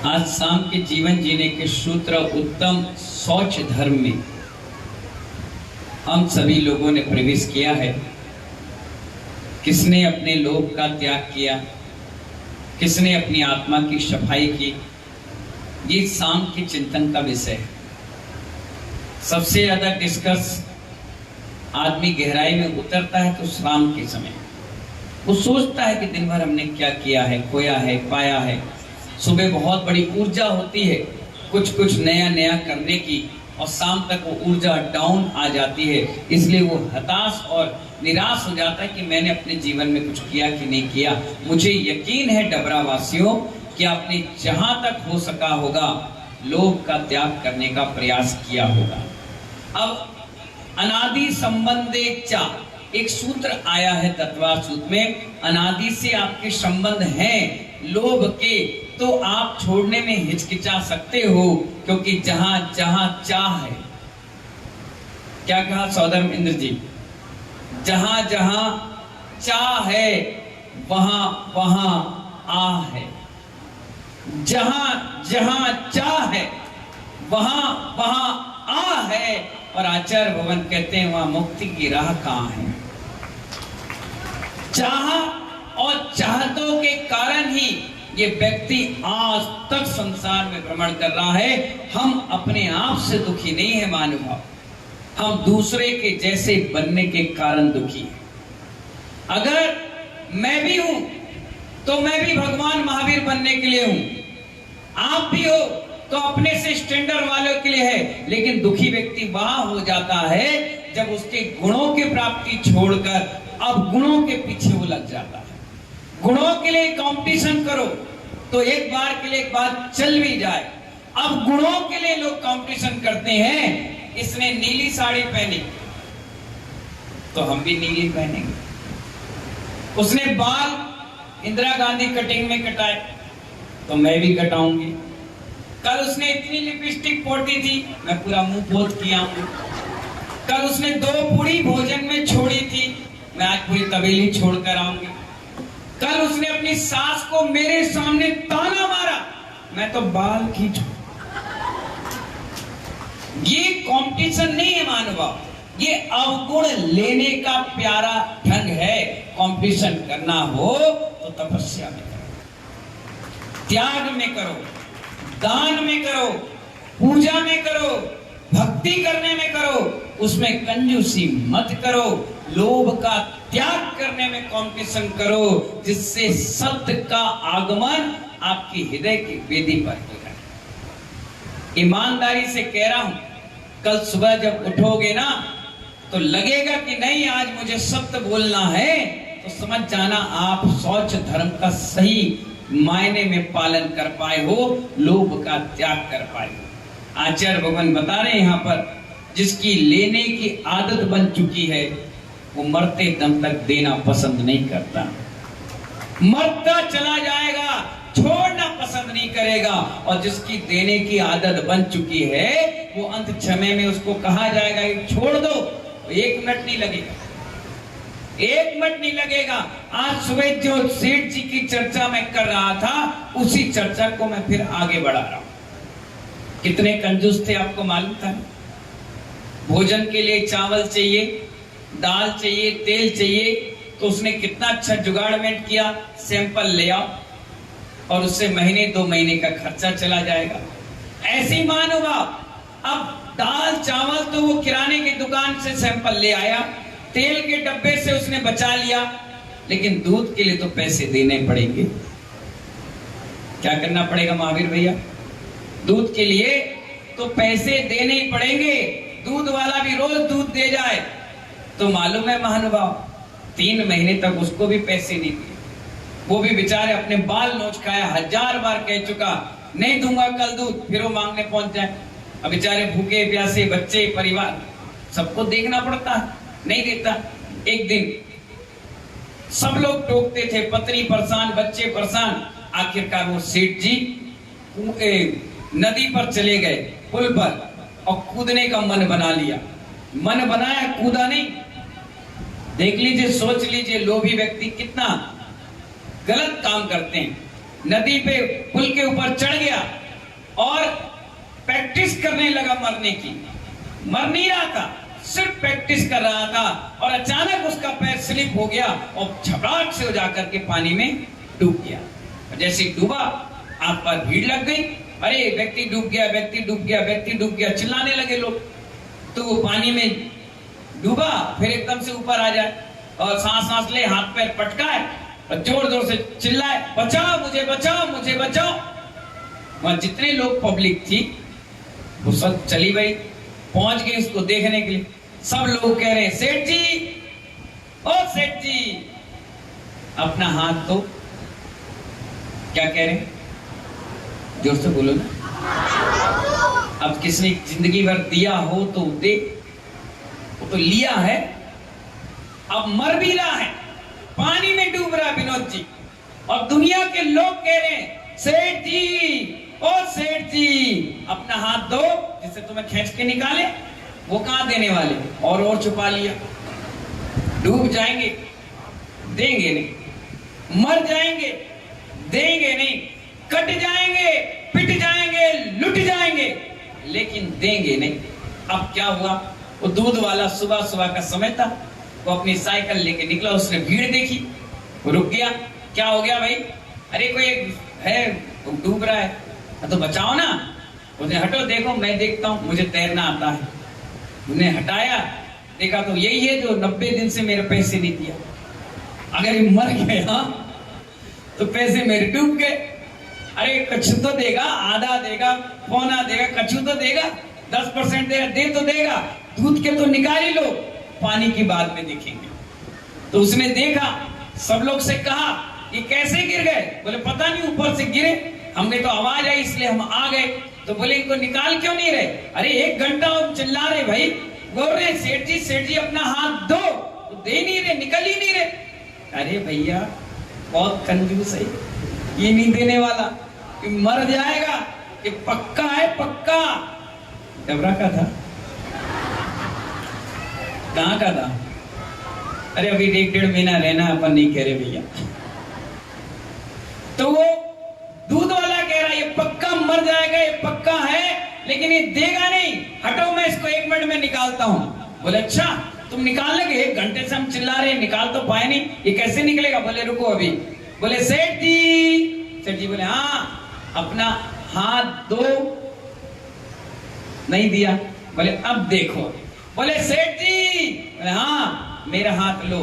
आज शाम के जीवन जीने के सूत्र उत्तम शौच धर्म में हम सभी लोगों ने प्रवेश किया है। किसने अपने लोभ का त्याग किया, किसने अपनी आत्मा की सफाई की, ये शाम के चिंतन का विषय है। सबसे ज्यादा डिस्कस आदमी गहराई में उतरता है तो शाम के समय वो सोचता है कि दिन भर हमने क्या किया है, खोया है, पाया है। सुबह बहुत बड़ी ऊर्जा होती है कुछ नया नया करने की, और शाम तक वो ऊर्जा डाउन आ जाती है। इसलिए वो हताश और निराश हो जाता है कि मैंने अपने जीवन में कुछ किया कि नहीं किया। मुझे यकीन है डबरा वासियों कि आपने जहां तक हो सका होगा लोभ का त्याग करने का प्रयास किया होगा। अब अनादि संबंधे चा एक सूत्र आया है तत्वा सूत्र में, अनादि से आपके संबंध हैं लोभ के, तो आप छोड़ने में हिचकिचा सकते हो, क्योंकि जहां जहां चाह है, क्या कहा सौदर इंद्र जी, जहां जहां चाह है वहां वहां आ है। जहां जहां चाह है वहां वहां आ है। और आचार्य भवन कहते हैं वहां मुक्ति की राह कहां है। चाह और चाहतों के कारण ही ये व्यक्ति आज तक संसार में भ्रमण कर रहा है। हम अपने आप से दुखी नहीं है मानुभाव, हम दूसरे के जैसे बनने के कारण दुखी हैं। अगर मैं भी हूं तो मैं भी भगवान महावीर बनने के लिए हूं, आप भी हो तो अपने से स्टैंडर्ड वालों के लिए है। लेकिन दुखी व्यक्ति वहां हो जाता है जब उसके गुणों की प्राप्ति छोड़कर अब गुणों के पीछे वो लग जाता है। गुणों के लिए कंपटीशन करो तो एक बार के लिए एक बात चल भी जाए। अब गुणों के लिए लोग कंपटीशन करते हैं। इसने नीली साड़ी पहनी तो हम भी नीली पहनेंगे, उसने बाल इंदिरा गांधी कटिंग में कटाए तो मैं भी कटाऊंगी। कल उसने इतनी लिपस्टिक पोती थी, मैं पूरा मुंह पोत किया हूं। कल उसने 2 पूरी भोजन में छोड़ी थी, मैं आज पूरी तबेली छोड़कर आऊंगी। कल उसने अपनी सास को मेरे सामने ताना मारा, मैं तो बाल खींचू। ये कंपटीशन नहीं है मानव, ये अवगुण लेने का प्यारा ढंग है। कंपटीशन करना हो तो तपस्या में करो, त्याग में करो, दान में करो, पूजा में करो, भक्ति करने में करो, उसमें कंजूसी मत करो। लोभ का त्याग करने में कंपटीशन करो, जिससे सत्य का आगमन आपकी हृदय की वेदी पर होगा। ईमानदारी से कह रहा हूं, कल सुबह जब उठोगे ना तो लगेगा कि नहीं आज मुझे सत्य बोलना है, तो समझ जाना आप शौच धर्म का सही मायने में पालन कर पाए हो, लोभ का त्याग कर पाए हो। आचार्य भगवान बता रहे हैं यहाँ पर, जिसकी लेने की आदत बन चुकी है वो मरते दम तक देना पसंद नहीं करता। मरता चला जाएगा, छोड़ना पसंद नहीं करेगा। और जिसकी देने की आदत बन चुकी है वो अंत समय में उसको कहा जाएगा कि छोड़ दो, 1 मिनट नहीं लगेगा, 1 मिनट नहीं लगेगा। आज सुबह जो सेठ जी की चर्चा मैं कर रहा था, उसी चर्चा को मैं फिर आगे बढ़ा रहा हूं। कितने कंजूस थे आपको मालूम था? भोजन के लिए चावल चाहिए, दाल चाहिए, तेल चाहिए, तो उसने कितना अच्छा जुगाड़मेंट किया, सैंपल ले आओ और उससे महीने 2 महीने का खर्चा चला जाएगा। ऐसी मानोगा, अब दाल चावल तो वो किराने की दुकान से सैंपल ले आया, तेल के डब्बे से उसने बचा लिया, लेकिन दूध के लिए तो पैसे देने पड़ेंगे। क्या करना पड़ेगा महावीर भैया? दूध के लिए तो पैसे देने ही पड़ेंगे। दूध वाला भी रोज दूध दे जाए तो मालूम है महानुभाव 3 महीने तक उसको भी पैसे नहीं दिए। वो भी बेचारे अपने बाल नोच खाया, 1000 बार कह चुका नहीं दूंगा कल दूध, फिर वो मांगने पहुंच जाए। अब बेचारे भूखे प्यासे बच्चे परिवार सबको देखना पड़ता है, नहीं देता। एक दिन सब लोग टोकते थे, पत्नी परेशान, बच्चे परेशान। आखिरकार वो सेठ जी नदी पर चले गए, पुल पर, और कूदने का मन बना लिया। मन बनाया, कूदा नहीं। देख लीजिए, सोच लीजिए लोभी व्यक्ति कितना गलत काम करते हैं। नदी पे पुल के ऊपर चढ़ गया और प्रैक्टिस करने लगा मरने की। मर नहीं रहा था, सिर्फ प्रैक्टिस कर रहा था और अचानक उसका पैर स्लिप हो गया और झपड़ाट से हो जाकर के पानी में डूब गया। जैसे डूबा, आप पर भीड़ लग गई, अरे व्यक्ति डूब गया, व्यक्ति डूब गया, व्यक्ति डूब गया, चिल्लाने लगे लोग। तो वो पानी में डूबा, फिर एकदम से ऊपर आ जाए और सांस सांस ले, हाथ पैर पटकाए और जोर जोर से चिल्लाए, बचाओ मुझे, बचाओ मुझे, बचाओ। वहां जितने लोग पब्लिक थी वो सब चली गई, पहुंच गई उसको देखने के लिए। सब लोग कह रहे हैं, सेठ जी, ओ सेठ जी, अपना हाथ तो। क्या कह रहे हैं? जोर से बोलो ना। अब किसने जिंदगी भर दिया हो तो दे, वो तो लिया है, अब मर भी रहा है, पानी में डूब रहा है विनोद जी, और दुनिया के लोग कह रहे हैं, सेठ जी, ओ सेठ जी, अपना हाथ दो जिससे तुम्हें खींच के निकाले। वो कहां देने वाले, और छुपा लिया। डूब जाएंगे, देंगे नहीं, मर जाएंगे, देंगे नहीं, कट जाएंगे, पिट जाएंगे, लुट जाएंगे, लेकिन देंगे नहीं। अब क्या हुआ, वो दूध वाला सुबह सुबह का समय था, वो अपनी साइकिल लेके निकला, उसने भीड़ देखी, वो रुक गया। क्या हो गया भाई? अरे कोई है वो डूब रहा है, तो बचाओ ना। उसने, हटो, देखो मैं देखता हूं, मुझे तैरना आता है। उन्हें हटाया, देखा तो यही है जो 90 दिन से मेरे पैसे नहीं दिया। अगर ये मर गया तो पैसे मेरे डूब गए। अरे कछु तो देगा, आधा देगा, पौना देगा, कछु तो देगा, 10% देगा, दे तो देगा, दूध के तो निकाल ही लो, पानी की बाद में देखेंगे। तो उसने देखा, सब लोग से कहा, ये कैसे गिर गए? बोले पता नहीं, ऊपर से गिरे, हमने तो आवाज आई इसलिए हम आ गए। तो बोले इनको निकाल क्यों नहीं रहे? अरे 1 घंटा हम चिल्ला रहे भाई, बोल रहे सेठ जी अपना हाथ दो, तो दे नहीं रहे, निकल ही नहीं रहे। अरे भैया बहुत कंजूस है, ये नहीं देने वाला, ये मर जाएगा, ये पक्का है, पक्का। डबरा का था, कहां का था? अरे अभी 1-1.5 महीना रहना, अपन नहीं कह रहे भैया। तो वो दूध वाला कह रहा है, ये पक्का मर जाएगा, ये पक्का है, लेकिन ये देगा नहीं, हटो मैं इसको 1 मिनट में निकालता हूं। बोले अच्छा तुम निकाल लेंगे? 1 घंटे से हम चिल्ला रहे हैं, निकाल तो पाए नहीं, ये कैसे निकलेगा? बोले रुको अभी। बोले सेठ जी बोले हाँ, अपना हाथ दो। नहीं दिया। बोले अब देखो। बोले सेठ जी, बोले हाँ, मेरा हाथ लो।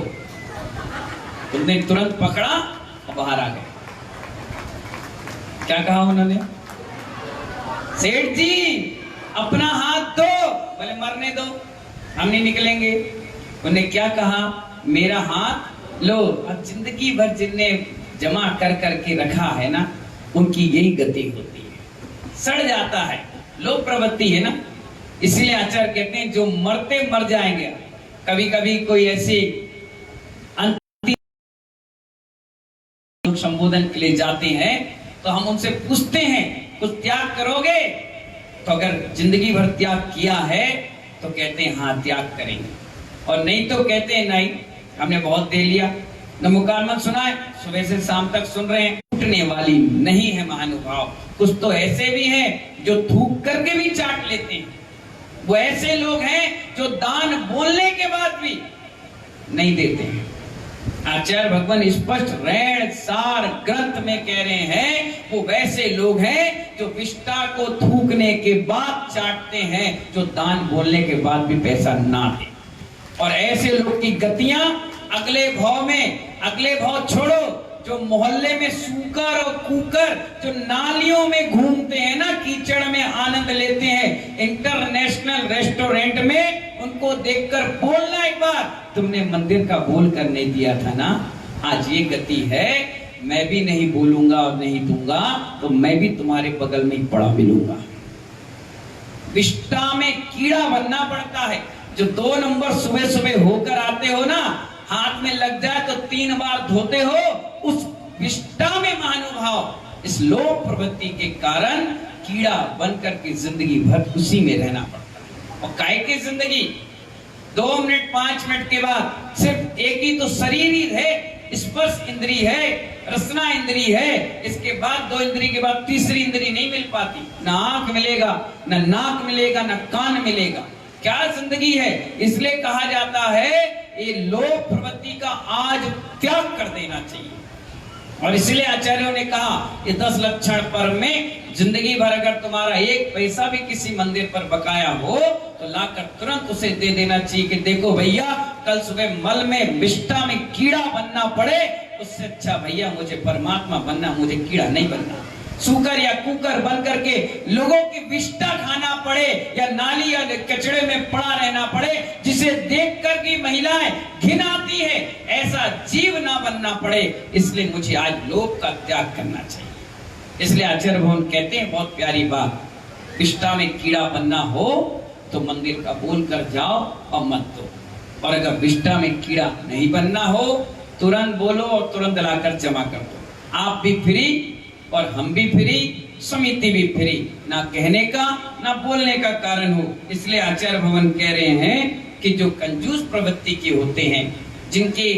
तुमने तुरंत पकड़ा और बाहर आ गए। क्या कहा उन्होंने? सेठ जी अपना हाथ दो। बोले मरने दो, हम नहीं निकलेंगे। उन्होंने क्या कहा? मेरा हाथ लो। अब जिंदगी भर जिनने जमा कर करके रखा है ना, उनकी यही गति होती है, सड़ जाता है, लोभ प्रवृत्ति है ना। इसलिए आचार्य कहते हैं जो मरते मर जाएंगे। कभी कभी कोई ऐसी अंतिम संबोधन के लिए जाते हैं तो हम उनसे पूछते हैं कुछ त्याग करोगे? तो अगर जिंदगी भर त्याग किया है तो कहते हैं हाँ त्याग करेंगे, और नहीं तो कहते हैं नहीं, हमने बहुत दे लिया। नमोकारमत सुना है, सुबह से शाम तक सुन रहे हैं, टूटने वाली नहीं है महानुभाव। कुछ तो ऐसे भी हैं जो थूक करके भी चाट लेते हैं। वो ऐसे लोग हैं जो दान बोलने के बाद भी नहीं देते हैं। आचार्य भगवान स्पष्ट ऋण सार ग्रंथ में कह रहे हैं, वो वैसे लोग हैं जो विष्टा को थूकने के बाद चाटते हैं, जो दान बोलने के बाद भी पैसा ना दे। और ऐसे लोग की गतियां अगले भाव में, अगले भाव छोड़ो, जो मोहल्ले में सूकर और कुकर जो नालियों में घूमते हैं ना, कीचड़ में आनंद लेते हैं, इंटरनेशनल रेस्टोरेंट में उनको देखकर बोलना एक बार, तुमने मंदिर का बोल कर नहीं दिया था ना, आज ये गति है, मैं भी नहीं बोलूंगा और नहीं दूंगा तो मैं भी तुम्हारे बगल में ही पड़ा मिलूंगा। विष्टा में कीड़ा बनना पड़ता है। जो 2 नंबर सुबह सुबह होकर आते हो ना, हाथ में लग जाए तो 3 बार धोते हो, उस विष्टा में महानुभाव इस लोभ प्रवृत्ति के कारण कीड़ा बनकर के जिंदगी भर उसी में रहना पड़ता है। और काहे की जिंदगी 2 मिनट 5 मिनट के बाद सिर्फ एक ही तो शरीर ही है, स्पर्श इंद्री है, रसना इंद्री है, इसके बाद 2 इंद्री के बाद तीसरी इंद्री नहीं मिल पाती। ना आंख मिलेगा, ना नाक मिलेगा, ना कान मिलेगा। क्या जिंदगी है। इसलिए कहा जाता है ये लोभ प्रवृत्ति का आज त्याग कर देना चाहिए। और इसलिए आचार्यों ने कहा ये 10 लक्षण पर में जिंदगी भर अगर तुम्हारा 1 पैसा भी किसी मंदिर पर बकाया हो तो लाकर तुरंत उसे दे देना चाहिए कि देखो भैया, कल सुबह मल में विष्ठा में कीड़ा बनना पड़े उससे अच्छा भैया मुझे परमात्मा बनना, मुझे कीड़ा नहीं बनना। सूकर या कुकर बन करके लोगों की विष्ठा खाना पड़े या नाली या कचड़े में पड़ा रहना पड़े, जिसे देखकर की महिलाएं घिन आती है, ऐसा जीव ना बनना पड़े। इसलिए मुझे आज लोभ का त्याग करना चाहिए। इसलिए आचार्य भवन कहते हैं बहुत प्यारी बात, विष्ठा में कीड़ा बनना हो तो मंदिर का बोल कर जाओ और मत दो, और अगर विष्ठा में कीड़ा नहीं बनना हो तुरंत बोलो और तुरंत लाकर जमा कर दो। आप भी फ्री और हम भी फ्री, समिति भी फ्री, ना कहने का ना बोलने का कारण हो। इसलिए आचार्य भवन कह रहे हैं कि जो कंजूस प्रवृत्ति के होते हैं, जिनके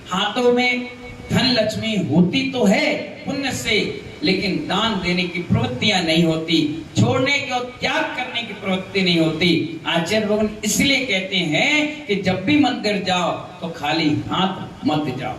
हाथों में धन लक्ष्मी होती तो है पुण्य से, लेकिन दान देने की प्रवृत्तियां नहीं होती, छोड़ने की और त्याग करने की प्रवृत्ति नहीं होती। आचार्य भगवान इसलिए कहते हैं कि जब भी मंदिर जाओ तो खाली हाथ मत जाओ,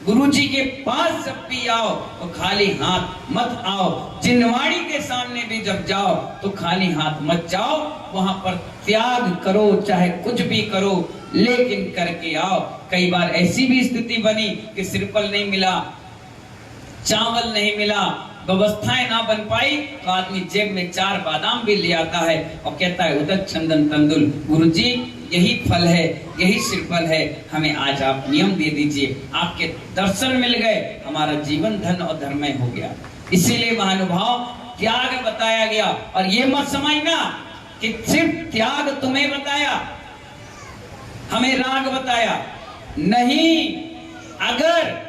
गुरु जी के पास जब भी आओ तो खाली हाथ मत आओ, जिनवाड़ी के सामने भी जब जाओ तो खाली हाथ मत जाओ, वहां पर त्याग करो, चाहे कुछ भी करो लेकिन करके आओ। कई बार ऐसी भी स्थिति बनी कि सिरपल नहीं मिला, चावल नहीं मिला, व्यवस्थाएं ना बन पाई तो आदमी जेब में 4 बादाम भी ले आता है और कहता है उदक चंदन तंदुल, गुरुजी यही फल है, यही सिरफल है, हमें आज आप नियम दे दीजिए। आपके दर्शन मिल गए, हमारा जीवन धन और धर्ममय हो गया। इसीलिए महानुभाव त्याग बताया गया। और ये मत समझना कि सिर्फ त्याग तुम्हें बताया, हमें राग बताया नहीं। अगर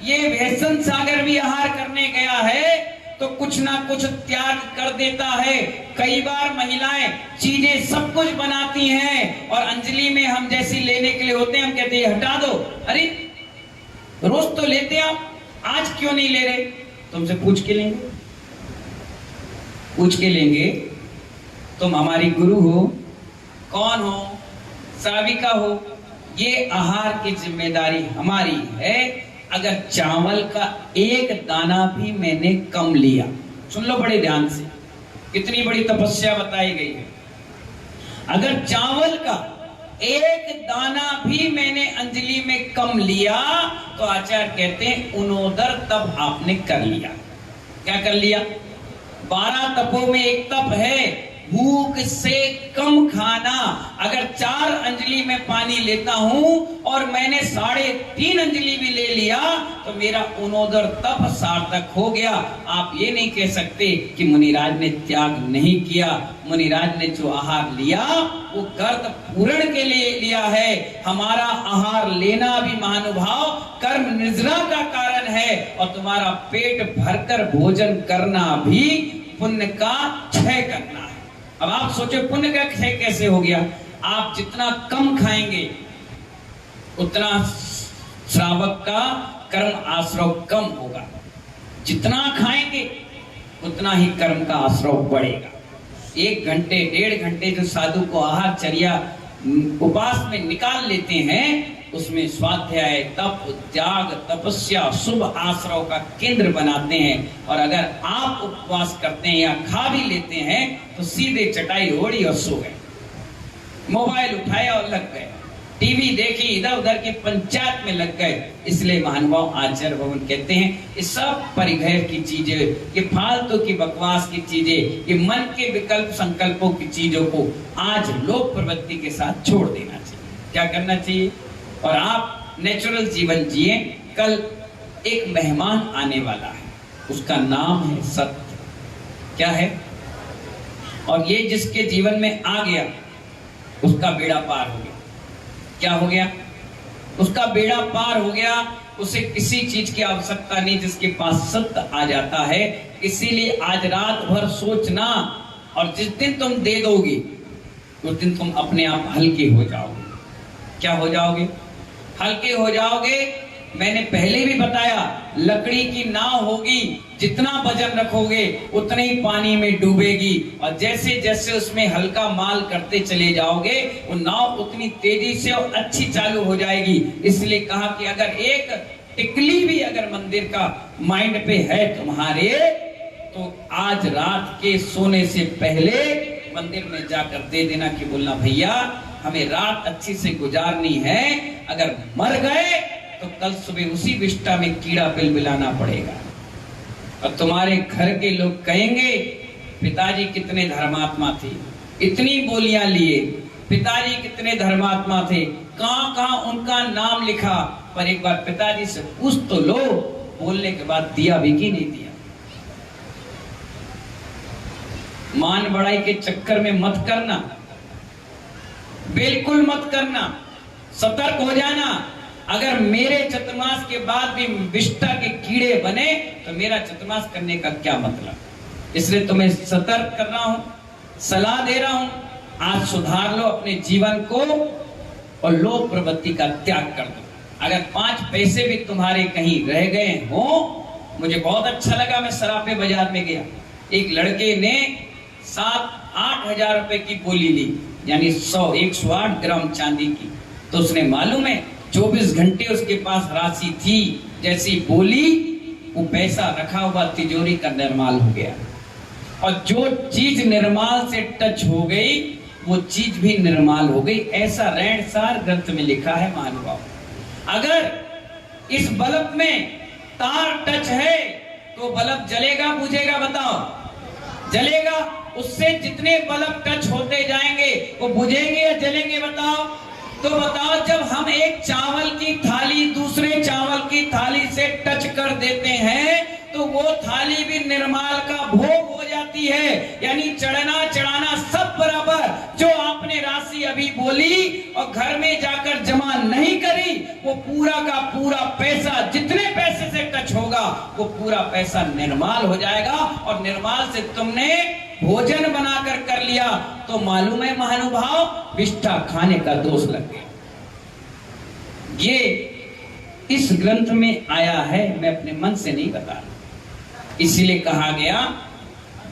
ये व्यसन सागर भी आहार करने गया है तो कुछ ना कुछ त्याग कर देता है। कई बार महिलाएं चीजें सब कुछ बनाती हैं और अंजलि में हम जैसी लेने के लिए होते हैं, हम कहते हैं हटा दो, अरे रोज तो लेते आप, आज क्यों नहीं ले रहे? तुमसे पूछ के लेंगे, पूछ के लेंगे। तुम हमारी गुरु हो, कौन हो, साविका हो, ये आहार की जिम्मेदारी हमारी है। अगर चावल का 1 दाना भी मैंने कम लिया, सुन लो बड़े ध्यान से, कितनी बड़ी तपस्या बताई गई है। अगर चावल का 1 दाना भी मैंने अंजलि में कम लिया तो आचार्य कहते हैं उनोदर तप आपने कर लिया। क्या कर लिया? 12 तपों में एक तप है भूख से कम खाना। अगर 4 अंजलि में पानी लेता हूं और मैंने 3.5 अंजलि भी ले लिया तो मेरा उनोदर तप सार्थक हो गया। आप ये नहीं कह सकते कि मुनिराज ने त्याग नहीं किया। मुनिराज ने जो आहार लिया वो गर्त पूरण के लिए लिया है। हमारा आहार लेना भी महानुभाव कर्म निद्रा का कारण है, और तुम्हारा पेट भरकर भोजन करना भी पुण्य का क्षय करना है। अब आप सोचो पुण्य का क्षय कैसे हो गया? आप जितना कम खाएंगे उतना श्रावक का कर्म आश्रव कम होगा, जितना खाएंगे उतना ही कर्म का आश्रव बढ़ेगा। 1 घंटे 1.5 घंटे जो साधु को आहार चर्या उपास में निकाल लेते हैं, उसमें स्वाध्याय, तप, त्याग, तपस्या, शुभ आश्रव का केंद्र बनाते हैं। और अगर आप उपवास करते हैं या खा भी लेते हैं तो सीधे चटाई ओढ़ी और सो गए, मोबाइल उठाया और लग गए, टीवी देखी, इधर उधर की पंचायत में लग गए। इसलिए महानुभाव आचार्य भवन कहते हैं ये सब परिघय की चीजें, ये फालतू की बकवास की चीजें, ये मन के विकल्प संकल्पों की चीजों को आज लोक प्रवृत्ति के साथ छोड़ देना चाहिए। क्या करना चाहिए? और आप नेचुरल जीवन जिए। कल एक मेहमान आने वाला है, उसका नाम है सत्य। क्या है? और ये जिसके जीवन में आ गया उसका बेड़ा पार हो गया। क्या हो गया? उसका बेड़ा पार हो गया। उसे किसी चीज की आवश्यकता नहीं, जिसके पास सत्य आ जाता है। इसीलिए आज रात भर सोचना, और जिस दिन तुम दे दोगे उस दिन तुम अपने आप हल्के हो जाओगे। क्या हो जाओगे? हल्के हो जाओगे। मैंने पहले भी बताया, लकड़ी की नाव होगी, जितना वजन रखोगे उतने ही पानी में डूबेगी, और जैसे जैसे उसमें हल्का माल करते चले जाओगे वो नाव उतनी तेजी से और अच्छी चालू हो जाएगी। इसलिए कहा कि अगर एक टिकली भी अगर मंदिर का माइंड पे है तुम्हारे, तो आज रात के सोने से पहले मंदिर में जाकर दे देना कि बोलना भैया हमें रात अच्छी से गुजारनी है, अगर मर गए तो कल सुबह उसी विष्ठा में कीड़ा बिलबिलाना पड़ेगा, और तुम्हारे घर के लोग कहेंगे पिताजी कितने धर्मात्मा थे, इतनी बोलियां लिए, पिताजी कितने धर्मात्मा थे, कहां कहां उनका नाम लिखा, पर एक बार पिताजी से पूछ तो लो, बोलने के बाद दिया भी कि नहीं दिया। मान बढ़ाई के चक्कर में मत करना, बिल्कुल मत करना, सतर्क हो जाना। अगर मेरे चतुर्मास के बाद भी विष्ठा के कीड़े बने तो मेरा चतुर्मास करने का क्या मतलब। इसलिए तुम्हें सतर्क कर रहा हूं, सलाह दे रहा हूं, आज सुधार लो अपने जीवन को और लोभ प्रवृत्ति का त्याग कर दो। अगर 5 पैसे भी तुम्हारे कहीं रह गए हो, मुझे बहुत अच्छा लगा, मैं सराफे बाजार में गया, एक लड़के ने 7-8 हजार रुपए की बोली ली, यानी 108 ग्राम चांदी की। तो उसने मालूम है 24 घंटे उसके पास राशि थी, जैसी बोली वो पैसा रखा हुआ तिजोरी का निर्माल हो गया। और जो चीज निर्माल से टच हो गई वो चीज भी निर्माल हो गई। ऐसा रैणसार ग्रंथ में लिखा है महानुभाव। अगर इस बल्ब में तार टच है तो बल्ब जलेगा बुझेगा, बताओ? जलेगा। उससे जितने बल्ब टच होते जाएंगे वो बुझेंगे या जलेंगे, बताओ? तो बताओ, जब हम एक चावल की थाली दूसरे चावल की थाली से टच कर देते हैं तो वो थाली भी निर्माल का भोग हो जाती है, यानी चढ़ना चढ़ाना सब बराबर। जो आपने राशि अभी बोली और घर में जाकर जमा नहीं करी, वो पूरा का पूरा पैसा जितने पैसे से टच होगा वो पूरा पैसा निर्माल हो जाएगा। और निर्माल से तुमने भोजन बनाकर कर लिया तो मालूम है महानुभाव, विष्ठा खाने का दोष लग गया। ये इस ग्रंथ में आया है, मैं अपने मन से नहीं बता रहा। इसीलिए कहा गया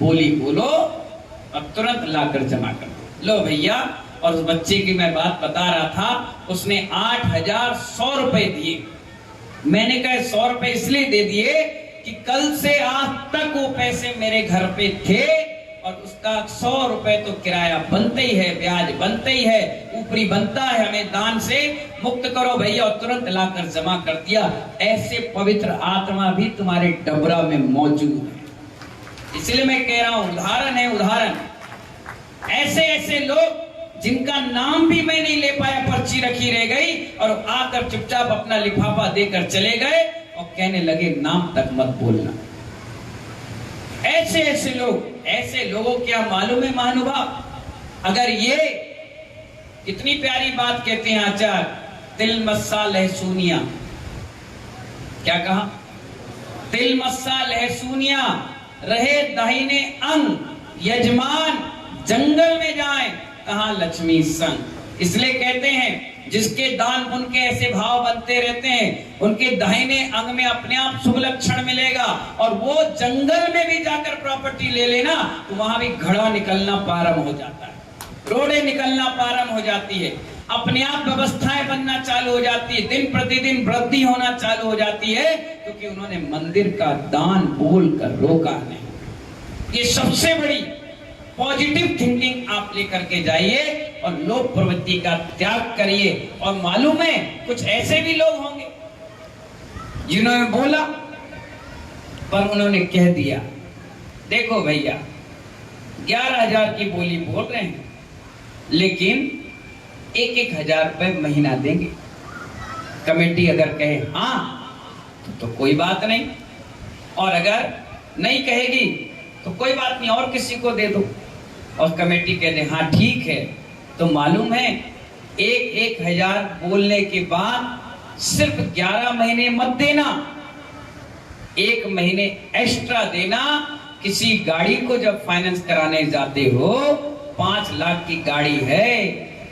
बोली बोलो और तुरंत लाकर जमा कर दो। लो भैया, और उस बच्चे की मैं बात बता रहा था, उसने 8,100 रुपए दिए। मैंने कहा 100 रुपए इसलिए दे दिए कि कल से आज तक वो पैसे मेरे घर पे थे और उसका 100 रुपए तो किराया बनते ही है, ब्याज बनते ही है, ऊपरी बनता है, हमें दान से मुक्त करो भैया, और तुरंत लाकर जमा कर दिया। ऐसे पवित्र आत्मा भी तुम्हारे डबरा में मौजूद है। इसलिए मैं कह रहा हूं, उदाहरण है उदाहरण। ऐसे ऐसे लोग जिनका नाम भी मैं नहीं ले पाया, पर्ची रखी रह गई, और आकर चुपचाप अपना लिफाफा देकर चले गए और कहने लगे नाम तक मत बोलना। ऐसे ऐसे लोग, ऐसे लोगों क्या मालूम है महानुभाव, अगर ये कितनी प्यारी बात कहते हैं आचार्य, तिल मस्सा लहसुनिया, क्या कहा? तिल मस्सा लहसुनिया रहे दाहिने अंग, यजमान जंगल में जाए कहां लक्ष्मी संग। इसलिए कहते हैं जिसके दान पुण्य के ऐसे भाव बनते रहते हैं, उनके दाहिने अंग में अपने आप शुभ लक्षण मिलेगा। और वो जंगल में भी जाकर प्रॉपर्टी ले लेना तो वहां भी घड़ा निकलना प्रारंभ हो जाता है, रोड़े निकलना प्रारंभ हो जाती है, अपने आप व्यवस्थाएं बनना चालू हो जाती है, दिन प्रतिदिन वृद्धि होना चालू हो जाती है, क्योंकि उन्होंने मंदिर का दान बोल कर रोका नहीं। ये सबसे बड़ी पॉजिटिव थिंकिंग आप लेकर के जाइए और लोभ प्रवृत्ति का त्याग करिए। और मालूम है कुछ ऐसे भी लोग होंगे जिन्होंने बोला पर उन्होंने कह दिया, देखो भैया 11,000 की बोली बोल रहे हैं, लेकिन 1-1 हजार रुपए महीना देंगे। कमेटी अगर कहे हाँ तो कोई बात नहीं, और अगर नहीं कहेगी तो कोई बात नहीं, और किसी को दे दो। और कमेटी कह दे हाँ ठीक है, तो मालूम है 1-1 हजार बोलने के बाद सिर्फ 11 महीने मत देना, 1 महीने एक्स्ट्रा देना। किसी गाड़ी को जब फाइनेंस कराने जाते हो, 5 लाख की गाड़ी है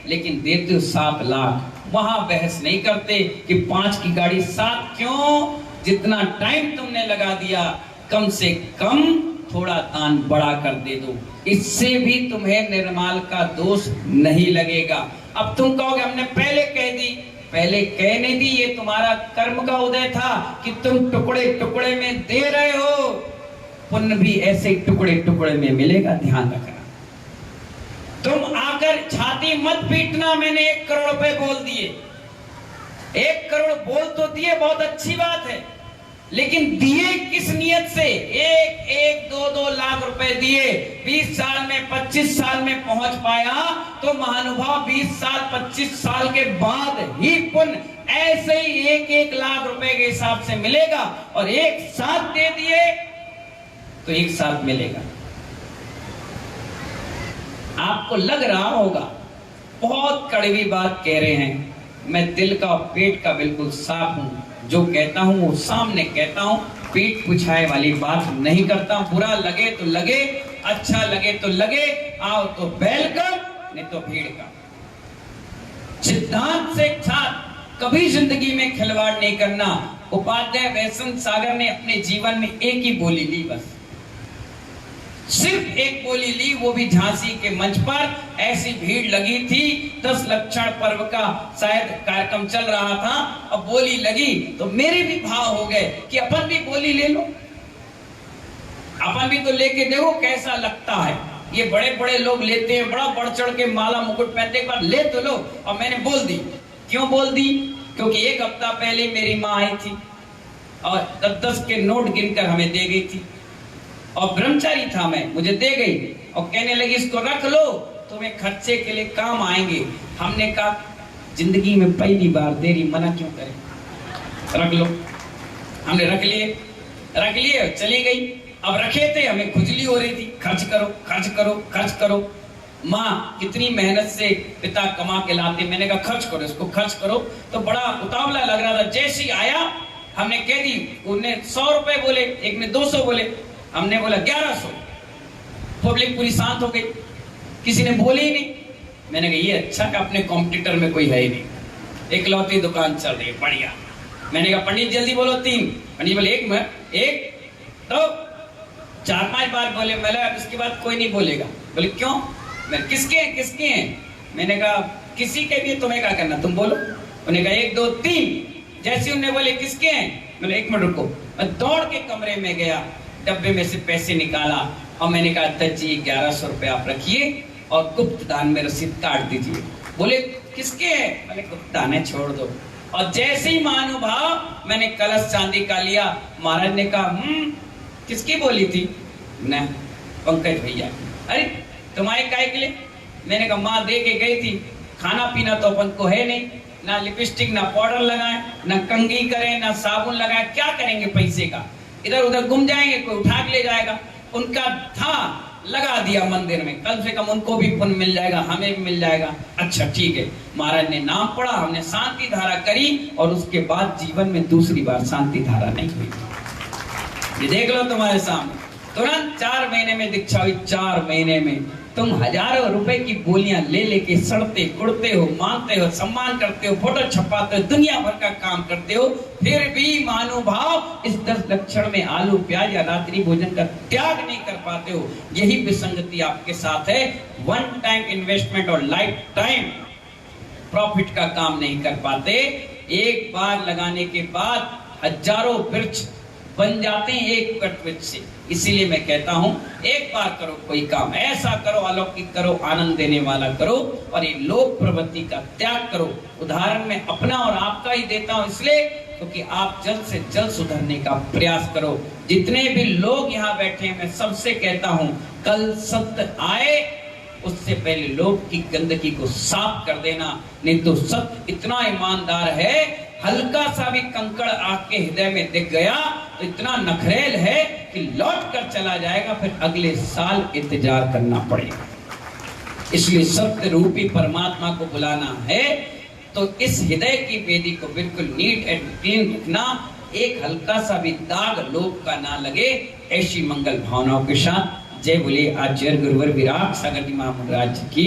लेकिन देते हो 7 लाख, वहां बहस नहीं करते कि 5 की गाड़ी 7 क्यों, जितना टाइम तुमने लगा दिया कम से कम थोड़ा दान बढ़ा कर दे दो, इससे भी तुम्हें निर्माल का दोष नहीं लगेगा। अब तुम कहोगे हमने पहले कह दी, पहले कहने दी, ये तुम्हारा कर्म का उदय था कि तुम टुकड़े टुकड़े में दे रहे हो, पुण्य भी ऐसे टुकड़े टुकड़े में मिलेगा, ध्यान रखना। तुम आकर छाती मत पीटना, मैंने 1 करोड़ रुपए बोल दिए। 1 करोड़ बोल तो दिए, बहुत अच्छी बात है, लेकिन दिए किस नियत से? 1, 2 लाख रुपए दिए, 20 साल में 25 साल में पहुंच पाया तो महानुभाव 20 साल 25 साल के बाद ही पुण्य ऐसे ही 1 लाख रुपए के हिसाब से मिलेगा, और एक साथ दे दिए तो एक साथ मिलेगा। आपको लग रहा होगा बहुत कड़वी बात कह रहे हैं, मैं दिल का और पेट का बिल्कुल साफ हूं, जो कहता हूं वो सामने कहता हूं, पीठ पुछाए वाली बात नहीं करता। बुरा लगे तो लगे, अच्छा लगे तो लगे, आओ तो बैल का, नहीं तो भीड़ का। सिद्धांत से साथ कभी जिंदगी में खिलवाड़ नहीं करना। उपाध्याय वैष्णव सागर ने अपने जीवन में एक ही बोली ली, बस सिर्फ एक बोली ली, वो भी झांसी के मंच पर। ऐसी भीड़ लगी थी, 10 लक्षण पर्व का शायद कार्यक्रम चल रहा था, अब बोली लगी तो मेरे भी भाव हो गए कि अपन भी बोली ले लो, अपन भी तो लेके देखो कैसा लगता है। ये बड़े बड़े लोग लेते हैं, बड़ा बढ़ चढ़ के माला मुकुट पहनते, एक बार ले तो लो। और मैंने बोल दी, क्यों बोल दी? क्योंकि 1 हफ्ता पहले मेरी माँ आई थी और 10-10 के नोट गिनकर हमें दे गई थी, और ब्रह्मचारी था मैं, मुझे दे गई और कहने लगी इसको रख लो, तुम्हें खर्चे के लिए काम आएंगे। हमने कहा जिंदगी में पहली बार दे रही, मना क्यों करें, रख लो। हमने रख लिए, चली गई। अब रखे थे, हमें खुजली हो रही थी, खर्च करो खर्च करो खर्च करो। माँ कितनी मेहनत से पिता कमा के लाते, मैंने कहा खर्च करो इसको, खर्च करो। तो बड़ा उतावला लग रहा था, जैसे ही आया हमने कह दी, उन्होंने 100 रुपए बोले, एक ने 200 बोले, हमने बोला 1100। पब्लिक पूरी शांत हो गई, किसी ने बोले ही नहीं। मैंने कहा ये अच्छा कि अपने कॉम्पिटिटर में कोई है ही नहीं, इकलौती दुकान चल रही है, बढ़िया। मैंने कहा पंडित जल्दी बोलो 3। पंडित बोले 1 में 1 तो 4-5 बार बोले। मैंने अब इसके बाद कोई नहीं बोलेगा। बोले क्यों? मैं किसके हैं? मैंने कहा किसी के भी, तुम्हें क्या करना, तुम बोलो। उन्होंने कहा 1 2 3। जैसे उन्होंने बोले किसके हैं, मैंने 1 मिनट रुको। मैं दौड़ के कमरे में गया, डब्बे में से पैसे निकाला और मैंने कहा अध्यक्ष जी 1100 रुपए आप रखिए और गुप्त दान में रसीद काट दीजिए। बोले किसके है? मैंने गुप्त दान है, छोड़ दो। और जैसे ही महानुभाव मैंने कलश चांदी का लिया, महाराज ने कहा किसकी बोली थी? न पंकज भैया। अरे तुम्हारे काय के लिए? मैंने कहा माँ दे के गई थी, खाना पीना तो अपन को है नहीं, ना लिपस्टिक ना पाउडर लगाए, ना कंघी करें, ना साबुन लगाए, क्या करेंगे पैसे का? इधर उधर घूम जाएंगे, कोई उठा के ले जाएगा। उनका था, लगा दिया मंदिर में, कम से कम उनको भी पुण्य मिल जाएगा, हमें भी मिल जाएगा। अच्छा ठीक है। महाराज ने नाम पढ़ा, हमने शांति धारा करी और उसके बाद जीवन में दूसरी बार शांति धारा नहीं हुई। ये देख लो तुम्हारे सामने, तुरंत 4 महीने में दीक्षा हुई। 4 महीने में तुम हजारों रुपए की बोलियां ले लेके सड़ते कुड़ते हो, मानते हो, सम्मान करते हो, फोटो छपाते हो, दुनिया भर का काम करते हो, फिर भी महानुभाव इस 10 लक्षण में आलू प्याज या रात्रि भोजन का त्याग नहीं कर पाते हो। यही विसंगति आपके साथ है। 1 टाइम इन्वेस्टमेंट और लाइफ टाइम प्रॉफिट का काम नहीं कर पाते। एक बार लगाने के बाद हजारों वृक्ष बन जाते हैं एक कटवृक्ष से। इसीलिए मैं कहता हूं एक बार करो कोई काम, ऐसा करो, अलौकिक करो, आनंद देने वाला करो, और ये लोक प्रवृत्ति का त्याग करो। उदाहरण में अपना और आपका ही देता हूं इसलिए क्योंकि आप जल्द से जल्द सुधरने का प्रयास करो। जितने भी लोग यहाँ बैठे हैं, मैं सबसे कहता हूं कल सत्य आए उससे पहले लोग की गंदगी को साफ कर देना, नहीं तो सत्य इतना ईमानदार है, हल्का सा भी कंकड़ आपके हृदय में दिख गया तो इतना नखरेल है कि लौट कर चला जाएगा, फिर अगले साल इंतजार करना पड़ेगा। इसलिए सत्य रूपी परमात्मा को बुलाना है तो इस हृदय की वेदी को बिल्कुल नीट एंड क्लीन रखना, एक हल्का सा भी दाग लोग का ना लगे, ऐसी मंगल भावनाओं के साथ जय बोले आचार्य गुरुवर विराट सागर जी महाराज की।